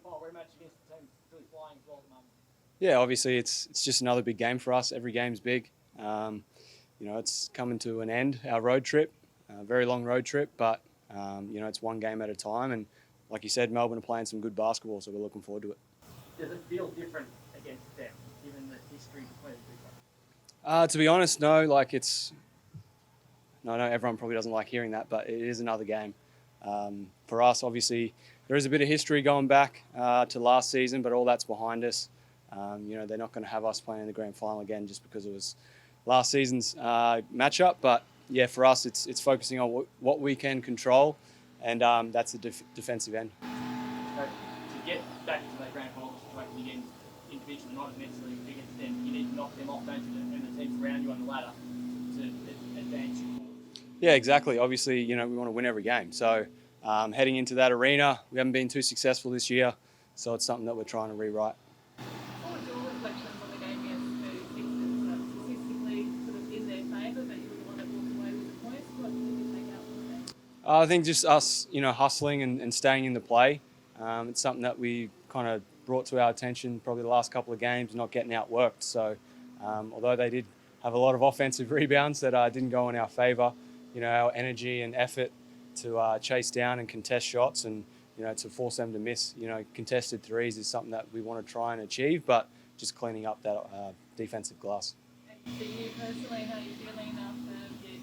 final rematch against the team really flying as well at the moment? Yeah, obviously it's just another big game for us. Every game's big. It's coming to an end, our road trip, a very long road trip, but it's one game at a time. And like you said, Melbourne are playing some good basketball, so we're looking forward to it. Does it feel different against them, given the history between the two clubs? To be honest, no. No, I know everyone probably doesn't like hearing that, but it is another game. For us, obviously, there is a bit of history going back to last season, but all that's behind us. They're not going to have us playing in the grand final again just because it was last season's matchup. But yeah, for us, it's focusing on what we can control, and that's the defensive end. So to get back to that grand final situation again, individually, not necessarily against them, you need to knock them off, don't you, and the teams around you on the ladder to advance you forward. Yeah, exactly. Obviously, we want to win every game. So heading into that arena, we haven't been too successful this year, so it's something that we're trying to rewrite. What was your reflections on the game against the Sixers? Statistically, sort of in their favour, but you were the one that walked away with the points. What did you take out from the game? I think just us, hustling and staying in the play. It's something that we kind of brought to our attention probably the last couple of games, not getting outworked. So although they did have a lot of offensive rebounds that didn't go in our favour, our energy and effort to chase down and contest shots and, to force them to miss, contested threes is something that we want to try and achieve, but just cleaning up that defensive glass. And for you personally, how are you feeling after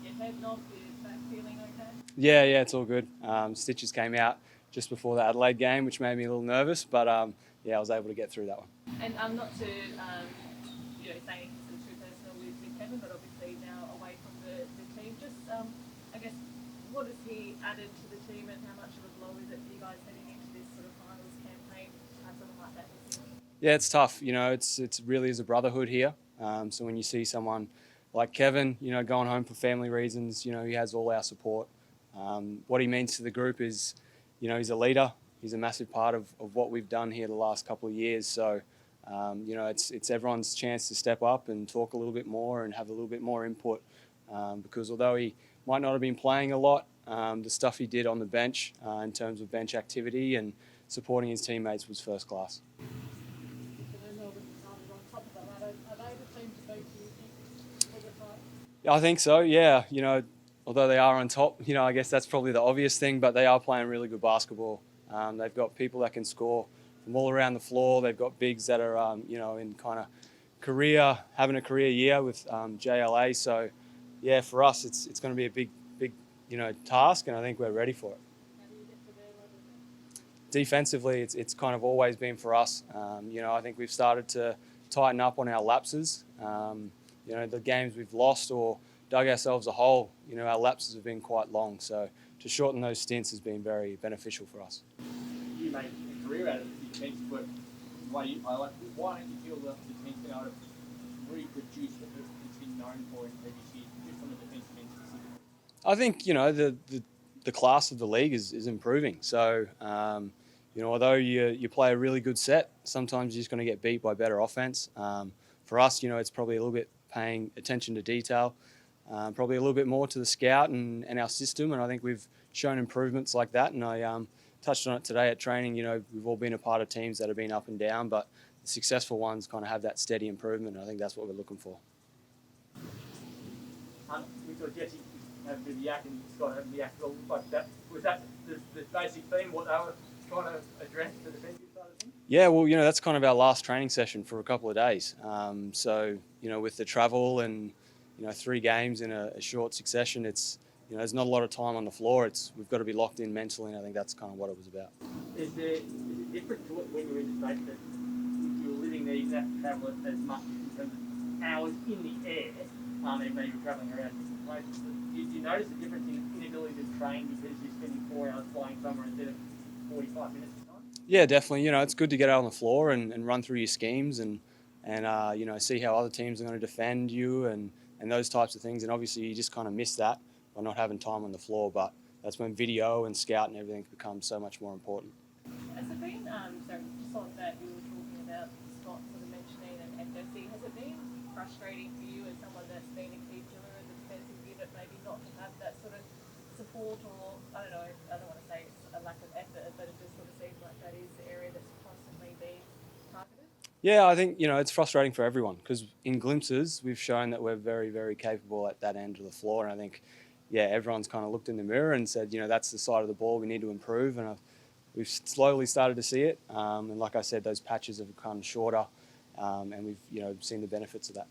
your head knock? Is that feeling okay? Yeah, it's all good. Stitches came out just before the Adelaide game, which made me a little nervous, but I was able to get through that one. And I'm not to say anything sort of too personal with Kevin, but obviously now away from the team. Just I guess what has he added to the team, and how much of a blow is it for you guys heading into this sort of finals campaign to have someone like that this year? Yeah, it's tough. It's really is a brotherhood here. So when you see someone like Kevin, going home for family reasons, he has all our support. What he means to the group is, he's a leader. He's a massive part of what we've done here the last couple of years. So, it's everyone's chance to step up and talk a little bit more and have a little bit more input. Because although he might not have been playing a lot, the stuff he did on the bench in terms of bench activity and supporting his teammates was first class. I think so, yeah. Although they are on top, I guess that's probably the obvious thing, but they are playing really good basketball. They've got people that can score from all around the floor. They've got bigs that are, in kind of having a career year with JLA. So, yeah, for us, it's going to be a big, task, and I think we're ready for it. Defensively, it's kind of always been for us. I think we've started to tighten up on our lapses. The games we've lost or dug ourselves a hole, our lapses have been quite long. So to shorten those stints has been very beneficial for us. You made a career out of the defensive work the way you play. Why don't you feel that the team's been able to reproduce what it's been known for in previous years, just on the defensive end specifically? I think, the class of the league is improving. So, although you play a really good set, sometimes you're just going to get beat by better offense. For us, it's probably a little bit paying attention to detail, probably a little bit more to the scout and our system, and I think we've shown improvements like that. And I touched on it today at training. We've all been a part of teams that have been up and down, but the successful ones kind of have that steady improvement, and I think that's what we're looking for. We saw Jesse have a bit of yak and Scott have the yak. Like that, was that the basic theme, what they were trying to address the defensive side of things? Yeah, well, that's kind of our last training session for a couple of days. So, with the travel and, 3 games in a short succession, it's, there's not a lot of time on the floor. We've got to be locked in mentally, and I think that's kind of what it was about. Is it different to when you were in the States that if you were living there, you didn't have to travel as much in terms of hours in the air, even though you were travelling around different places? Do you notice the difference in inability to train because you're spending 4 hours flying somewhere instead of 45 minutes of time? Yeah, definitely. It's good to get out on the floor and run through your schemes and see how other teams are going to defend you and those types of things. And obviously you just kind of miss that by not having time on the floor. But that's when video and scout and everything becomes so much more important. Has it been, just on that you were talking about Scott sort of mentioning and Jesse, has it been frustrating for you as someone that's been a key pillar in the defensive unit, maybe not to have that sort of support, or I don't want to say it's a lack of effort, but it just sort of seems like that is the area that's Yeah, I think it's frustrating for everyone because in glimpses we've shown that we're very, very capable at that end of the floor, and I think, yeah, everyone's kind of looked in the mirror and said, that's the side of the ball we need to improve, and we've slowly started to see it. And like I said, those patches have become shorter, and we've seen the benefits of that.